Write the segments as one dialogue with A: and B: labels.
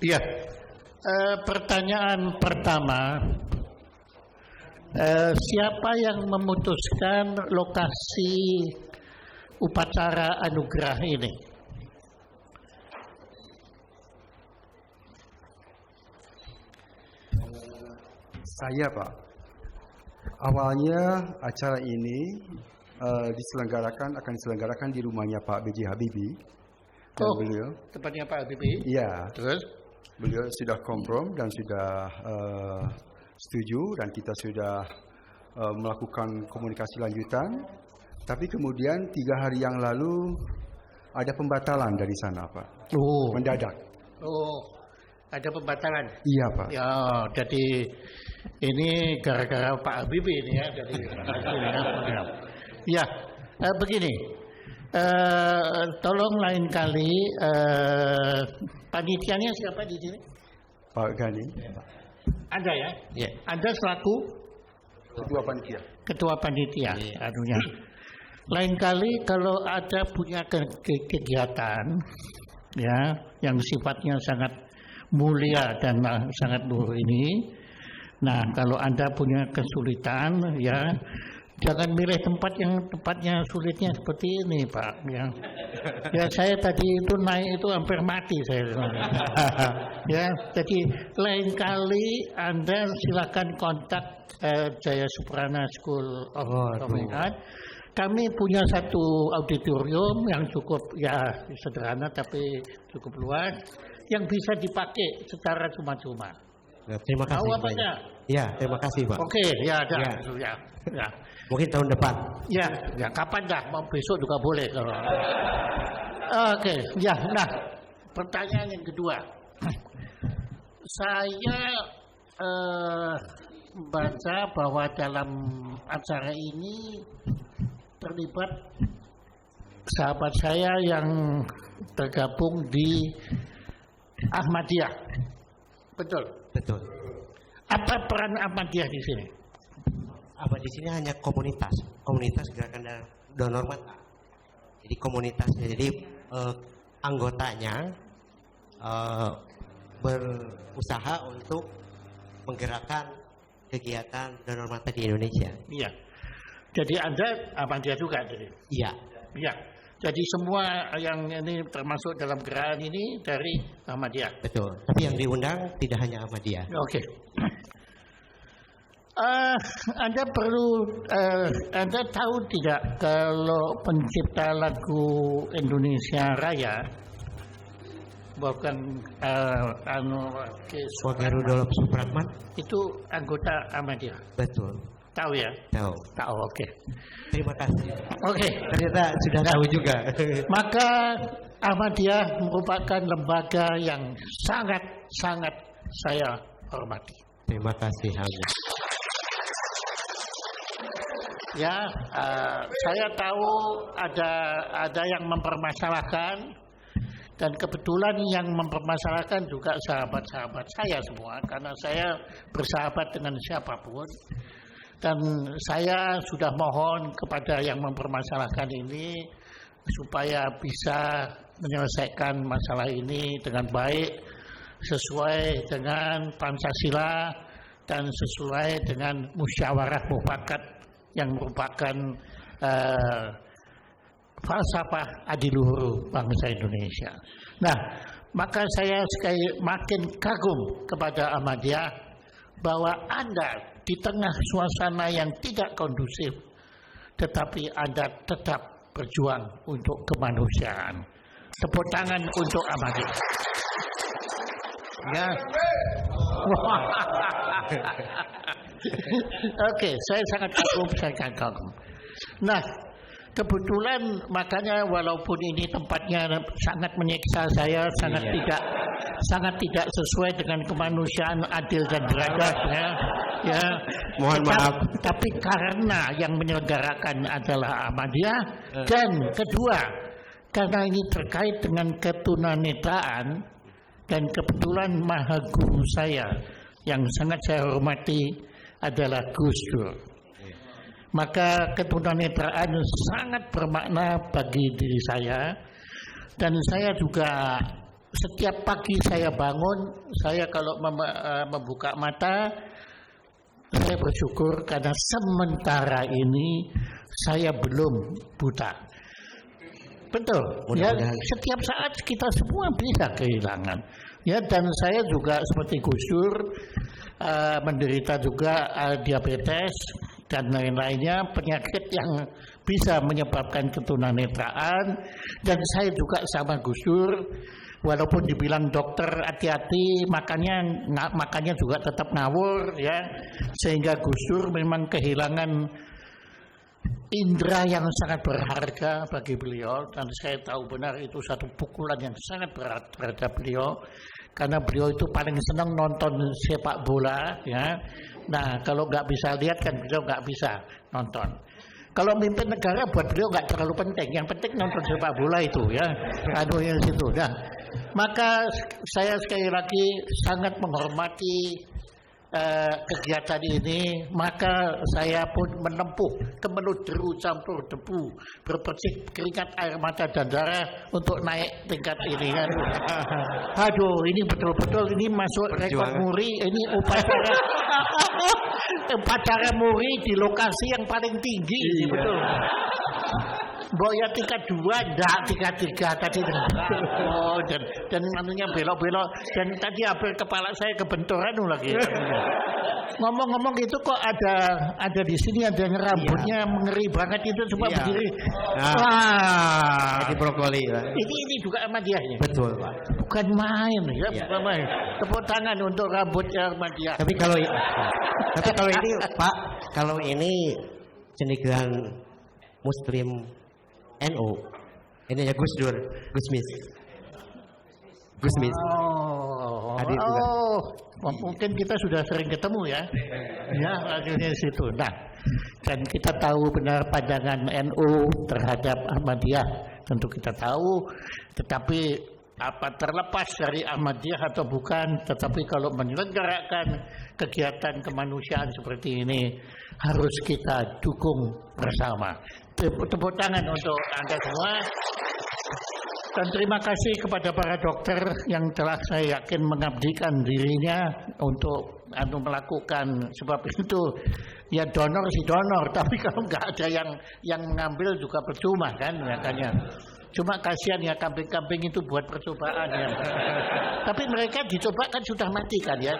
A: Iya. Pertanyaan pertama, siapa yang memutuskan lokasi upacara anugerah ini?
B: Saya, Pak. Awalnya acara ini akan diselenggarakan di rumahnya Pak B.J. Habibie. Dan beliau,
A: tempatnya Pak Habibie?
B: Iya.
A: Terus?
B: Beliau sudah komprom dan sudah setuju, dan kita sudah melakukan komunikasi lanjutan. Tapi kemudian 3 hari yang lalu ada pembatalan dari sana, Pak. Mendadak.
A: Ada pembatalan.
B: Iya, Pak.
A: Ya, jadi ini gara-gara Pak Habibie ini ya. Jadi ya, begini. Tolong lain kali panitianya siapa di sini?
B: Pak Gani.
A: Ada ya?
B: Iya.
A: Ada selaku Ketua panitia. Anunya. Lain kali kalau ada punya kegiatan ya yang sifatnya sangat mulia dan sangat luhur ini. Nah, kalau Anda punya kesulitan ya, jangan milih tempat yang tempatnya sulitnya seperti ini, Pak. Ya saya tadi itu naik itu hampir mati saya. Ya, jadi lain kali Anda silakan kontak Jaya Suprana School of Performing Arts. Kami punya satu auditorium yang cukup ya sederhana tapi cukup luas yang bisa dipakai secara cuma-cuma.
C: Ya, terima kasih.
A: Tahu apa enggak?
C: Ya, terima kasih, Pak.
A: Oke, ya ada. Ya.
C: Mungkin tahun depan.
A: Ya, kapan dah? Mau besok juga boleh kalau. Oke, ya. Nah, pertanyaan yang kedua. Saya baca bahwa dalam acara ini terlibat sahabat saya yang tergabung di Ahmadiyah. Betul.
C: Betul.
A: Apa peran Ahmadiyah di sini?
C: Apa di sini hanya komunitas gerakan donor mata. Jadi komunitasnya, jadi anggotanya berusaha untuk menggerakkan kegiatan donor mata di Indonesia.
A: Iya. Jadi Anda Ahmadiyah juga jadi?
C: Iya.
A: Iya. Jadi semua yang ini termasuk dalam gerakan ini dari Ahmadiyah.
C: Betul. Tapi yang diundang tidak hanya Ahmadiyah.
A: Oke. Anda tahu tidak kalau pencipta lagu Indonesia Raya bukan
C: Wage Rudolf Supratman
A: itu anggota Ahmadiyah?
C: Betul.
A: Tahu ya?
C: Tahu.
A: Oke.
C: Terima kasih.
A: Oke.
C: Ternyata sudah tahu juga.
A: Maka Ahmadiyah merupakan lembaga yang sangat saya hormati.
C: Terima kasih, Habib.
A: Ya, saya tahu ada yang mempermasalahkan, dan kebetulan yang mempermasalahkan juga sahabat-sahabat saya semua, karena saya bersahabat dengan siapapun. Dan saya sudah mohon kepada yang mempermasalahkan ini supaya bisa menyelesaikan masalah ini dengan baik, sesuai dengan Pancasila dan sesuai dengan musyawarah mufakat yang merupakan falsafah adiluhur bangsa Indonesia. Nah, maka saya makin kagum kepada Ahmadiyah bahwa Anda di tengah suasana yang tidak kondusif, tetapi Anda tetap berjuang untuk kemanusiaan. Tepuk tangan untuk Ahmadiyah. Ya. Oke, saya sangat kagum. Nah, kebetulan makanya walaupun ini tempatnya sangat menyiksa saya, sangat tidak sesuai dengan kemanusiaan adil dan beradab ya.
C: Mohon maaf.
A: Tapi karena yang menyelenggarakan adalah Ahmadiyah, dan kedua karena ini terkait dengan ketunanetraan, dan kebetulan maha guru saya yang sangat saya hormati adalah Gus Dur. Maka ketunanetraan sangat bermakna bagi diri saya, dan saya juga setiap pagi saya bangun, saya kalau membuka mata, saya bersyukur karena sementara ini saya belum buta. Betul. Ya, setiap saat kita semua bisa kehilangan. Ya, dan saya juga seperti Gus Dur menderita juga diabetes dan lain-lainnya, penyakit yang bisa menyebabkan ketunanetraan. Dan saya juga sama Gus Dur, walaupun dibilang dokter hati-hati, makannya juga tetap ngawur, ya, sehingga Gus Dur memang kehilangan indera yang sangat berharga bagi beliau, dan saya tahu benar itu satu pukulan yang sangat berat terhadap beliau, karena beliau itu paling senang nonton sepak bola, ya. Nah, kalau nggak bisa lihat kan beliau nggak bisa nonton. Kalau mimpin negara buat beliau nggak terlalu penting, yang penting nonton sepak bola itu, ya, yang situ. Nah, maka saya sekali lagi sangat menghormati kegiatan ini, maka saya pun menempuh kemelut deru campur debu, berpercik keringat air mata dan darah untuk naik tingkat ini kan. Aduh, ini betul-betul ini masuk rekor muri, ini upacara muri di lokasi yang paling tinggi, ini betul. Boya tingkat 2, enggak tingkat 3 tadi. Oh, dan anunya belok-belok, dan tadi hampir kepala saya kebenturan lagi. Ngomong-ngomong itu kok ada di sini ada yang rambutnya mengeri banget itu, coba berdiri.
C: Wah, di brokoli.
A: Ini juga Ahmadiyah ini.
C: Betul, Pak.
A: Bukan main, ya, bukan main. Tepuk tangan untuk rambutnya Ahmadiyah.
C: Tapi kalau ini, Pak, kalau ini cendekiawan Muslim NU, ini ya Gus Dur, Gusmis.
A: Mungkin kita sudah sering ketemu ya, ya akhirnya situ. Nah, dan kita tahu benar pandangan NU terhadap Ahmadiyah, tentu kita tahu. Tetapi apa terlepas dari Ahmadiyah atau bukan, tetapi kalau menyelenggarakan kegiatan kemanusiaan seperti ini harus kita dukung bersama. Tepuk tangan untuk Anda semua. Dan terima kasih kepada para dokter yang telah saya yakin mengabdikan dirinya untuk melakukan, sebab itu ya donor si donor, tapi kalau nggak ada yang mengambil juga percuma kan, makanya. Cuma kasihan ya kambing-kambing itu buat percobaan ya. Tapi mereka dicoba kan sudah mati kan ya.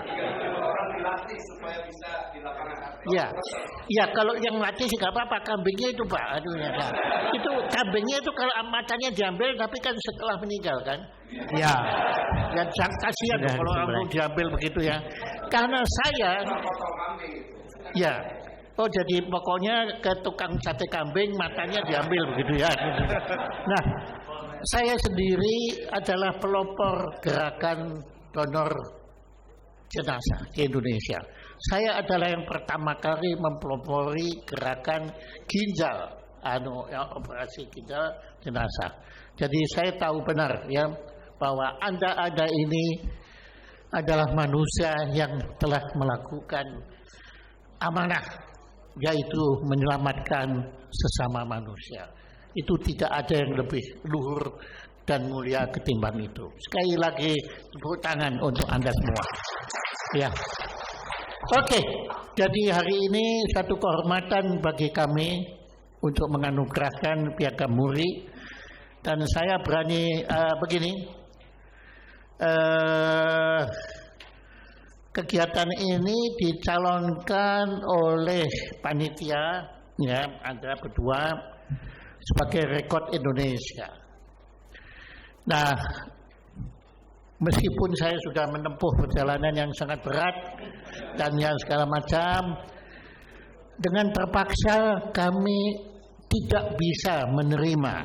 A: Ya, kalau yang mati sih nggak apa-apa, kambingnya itu Pak, aduhnya kan. Itu kambingnya itu kalau matanya diambil, tapi kan setelah meninggal kan. Ya, dan kasihan kalau orang diambil begitu ya. Karena saya, ya. Oh, jadi pokoknya ke tukang sate kambing matanya diambil begitu ya. Nah, saya sendiri adalah pelopor gerakan donor jenazah di Indonesia. Saya adalah yang pertama kali mempelopori gerakan ginjal, operasi ginjal jenazah. Jadi saya tahu benar ya bahwa Anda ini adalah manusia yang telah melakukan amanah, yaitu menyelamatkan sesama manusia. Itu tidak ada yang lebih luhur dan mulia ketimbang itu. Sekali lagi tepuk tangan untuk Anda semua. Ya. Oke, jadi hari ini satu kehormatan bagi kami untuk menganugerahkan Piagam Muri, dan saya berani begini. Kegiatan ini dicalonkan oleh panitia, ya, ada berdua sebagai rekod Indonesia. Nah, meskipun saya sudah menempuh perjalanan yang sangat berat dan yang segala macam, dengan terpaksa kami tidak bisa menerima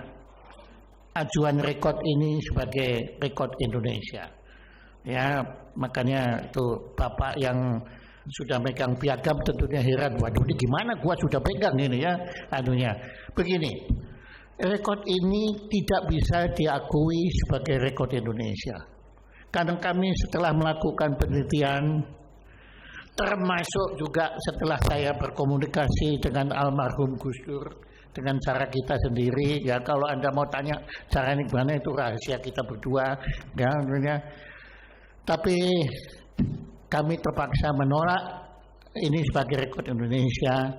A: ajuan rekod ini sebagai rekod Indonesia. Ya, makanya itu Bapak yang sudah megang piagam tentunya heran, waduh ini gimana gua sudah pegang ini ya, begini, rekod ini tidak bisa diakui sebagai rekod Indonesia karena kami setelah melakukan penelitian termasuk juga setelah saya berkomunikasi dengan almarhum Gus Dur dengan cara kita sendiri. Ya kalau Anda mau tanya caranya gimana itu rahasia kita berdua, ya tentunya. Tapi kami terpaksa menolak ini sebagai rekod Indonesia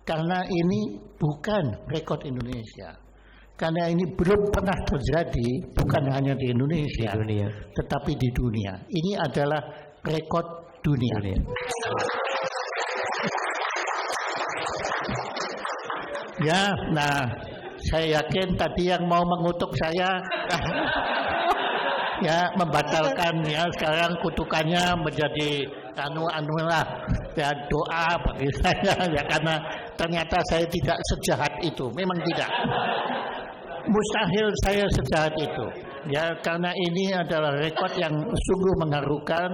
A: karena ini bukan rekod Indonesia. Karena ini belum pernah terjadi, bukan hanya di Indonesia, tetapi di dunia. Ini adalah rekod dunia. Ya, nah, saya yakin tadi yang mau mengutuk saya, ya membatalkan ya sekarang kutukannya menjadi anu lah, ya doa bagi saya ya karena ternyata saya tidak sejahat itu, memang tidak. Mustahil saya sejahat itu, ya karena ini adalah rekod yang sungguh mengharukan,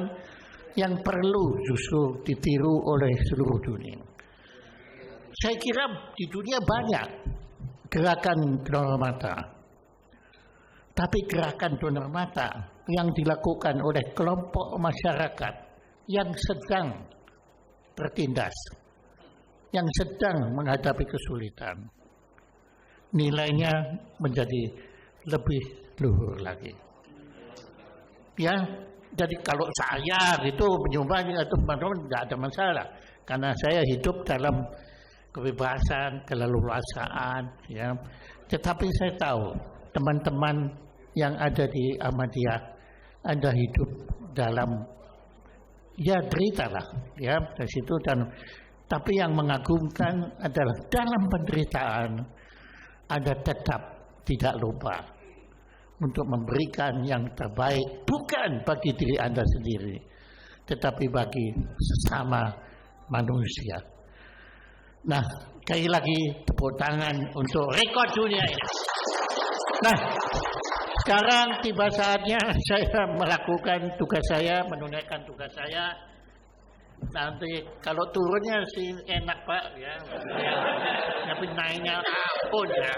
A: yang perlu justru ditiru oleh seluruh dunia. Saya kira di dunia banyak gerakan donor mata, tapi gerakan donor mata yang dilakukan oleh kelompok masyarakat yang sedang tertindas, yang sedang menghadapi kesulitan, nilainya menjadi lebih luhur lagi. Ya, jadi kalau saya gitu menyumbang itu tidak ada masalah, karena saya hidup dalam kebebasan, keleluasaan, ya. Tetapi saya tahu teman-teman yang ada di Ahmadiyah Anda hidup dalam ya derita lah, ya dari situ dan tapi yang mengagumkan adalah dalam penderitaan Anda tetap tidak lupa untuk memberikan yang terbaik bukan bagi diri Anda sendiri, tetapi bagi sesama manusia. Nah, sekali lagi tepuk tangan untuk rekod dunia ini. Nah, sekarang tiba saatnya saya melakukan tugas saya, menunaikan tugas saya. Nanti kalau turunnya sih enak Pak, ya. Tapi naiknya ampun ya.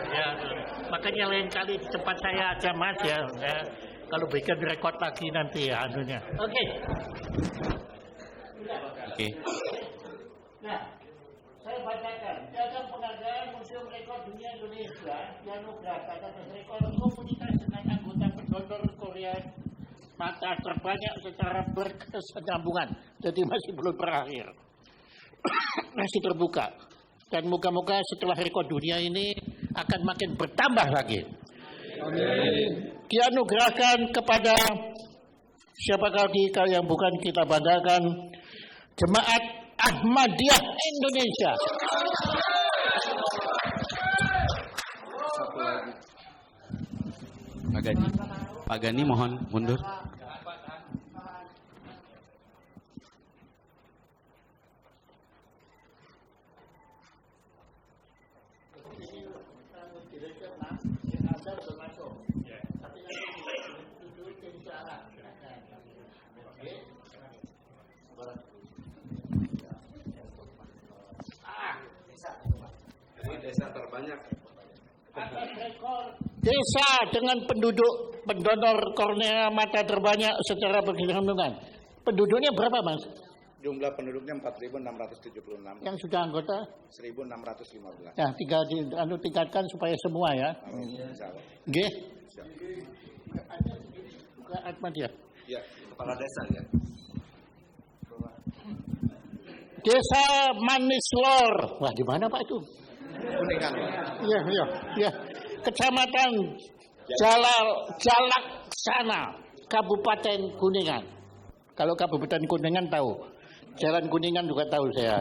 A: Makanya lain kali di tempat saya aja Mas ya. Kalau bikin rekod lagi nanti ya anunya. Oke. Nah, saya bacakan Piagam Penghargaan Museum Rekor Dunia Indonesia dianugerahkan atas rekor komunitas dengan anggota pendonor Korea mata terbanyak secara berkesinambungan, jadi masih belum berakhir, masih terbuka, dan moga-moga setelah rekor dunia ini akan makin bertambah lagi. Dianugerahkan kepada siapa lagi yang bukan kita banggakan, Jemaat Ahmadiyah Indonesia.
D: Pak Gani mohon mundur.
E: Desa terbanyak.
A: Desa dengan pendonor kornea mata terbanyak secara berkesinambungan. Penduduknya berapa Mas?
E: Jumlah penduduknya 4.676.
A: Yang sudah anggota?
E: 1.615.
A: Ya, tingkatkan supaya semua ya. G. Ahmadiyah.
E: Ya, kepala desa ya.
A: Desa Manislor. Wah, di mana Pak itu?
E: Kuningan.
A: Iya. Kecamatan Jalaksana, Kabupaten Kuningan. Kalau Kabupaten Kuningan tahu, Jalan Kuningan juga tahu saya.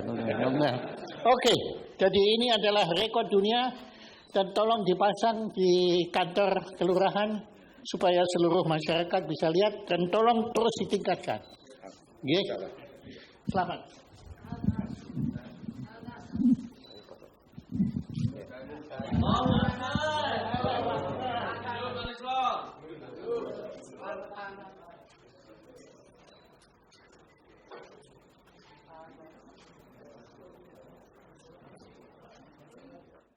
A: Oke, jadi ini adalah rekod dunia dan tolong dipasang di kantor kelurahan supaya seluruh masyarakat bisa lihat dan tolong terus ditingkatkan. Oke, selamat. Oh,